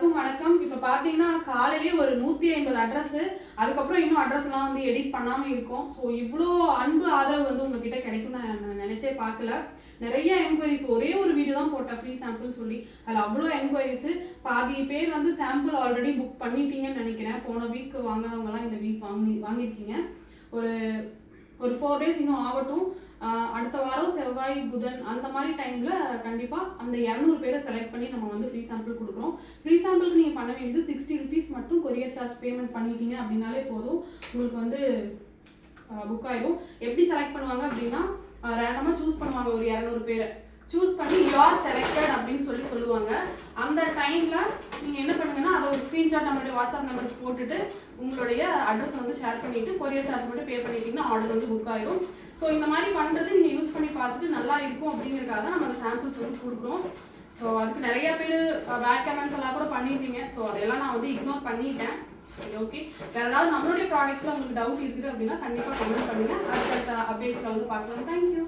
எல்லாருக்கும் வணக்கம். இப்போ பார்த்தீங்கன்னா காலையிலேயே ஒரு 150 அட்ரஸ், அதுக்கப்புறம் இன்னும் அட்ரஸ்லாம் வந்து எடிட் பண்ணாமல் இருக்கும். ஸோ இவ்வளோ அன்பு ஆதரவு வந்து உங்ககிட்ட கிடைக்கும் நான் நினைச்சே பார்க்கல. நிறைய என்கொயரிஸ், ஒரே ஒரு வீடியோ தான் போட்டேன் ஃப்ரீ சாம்பிள் சொல்லி, அதில் அவ்வளோ என்கொயரிஸ். பாதி பேர் வந்து சாம்பிள் ஆல்ரெடி புக் பண்ணிட்டீங்கன்னு நினைக்கிறேன். போன வீக் வாங்குறவங்கலாம் இந்த வீக் வாங்கியிருக்கீங்க. ஒரு ஒரு 4 days இன்னும் ஆகட்டும். அடுத்த வாரம் செவ்வாய் புதன் அந்த மாதிரி டைமில் கண்டிப்பாக அந்த 200 பேரை செலக்ட் பண்ணி நம்ம வந்து ஃப்ரீ சாம்பிள் கொடுக்குறோம். ஃப்ரீ சாம்பிளுக்கு நீங்கள் பண்ண வேண்டியது 60 rupees மட்டும் கொரியர் சார்ஜ் பேமெண்ட் பண்ணிட்டீங்க அப்படின்னாலே போதும், உங்களுக்கு வந்து புக் ஆகிடும். எப்படி செலக்ட் பண்ணுவாங்க அப்படின்னா, ரேண்டமாக சூஸ் பண்ணுவாங்க. ஒரு 200 பேரை சூஸ் பண்ணி யூஆர் செலக்டட் அப்படின்னு சொல்லுவாங்க. அந்த டைமில் நீங்கள் என்ன பண்ணுங்கன்னா, அதை ஒரு ஸ்க்ரீன்ஷாட் நம்மளுடைய வாட்ஸ்அப் நம்பருக்கு போட்டுட்டு உங்களுடைய அட்ரஸ் வந்து ஷேர் பண்ணிவிட்டு கொரியர் சார்ஜ் மட்டும் பே பண்ணிட்டீங்கன்னா ஆர்டர் வந்து புக் ஆகிடும். ஸோ இந்த மாதிரி பண்ணுறது நீங்கள் யூஸ் பண்ணி பார்த்துட்டு நல்லா இருக்கும் அப்படிங்கிறதுக்காக நம்ம அந்த சாம்பிள்ஸ் வந்து கொடுக்குறோம். ஸோ அதுக்கு நிறைய பேர் பேட் கமெண்ட்ஸ் எல்லாம் கூட பண்ணியிருந்தீங்க. ஸோ அதெல்லாம் நான் வந்து இக்னோர் பண்ணிட்டேன். ஓகே, வேறு ஏதாவது நம்மளுடைய ப்ராடக்ட்ஸில் உங்களுக்கு டவுட் இருக்குது அப்படின்னா கண்டிப்பாக கமெண்ட் பண்ணுங்கள். அடுத்த அப்டேட்ஸில் வந்து பார்க்கலாம். தேங்க்யூ.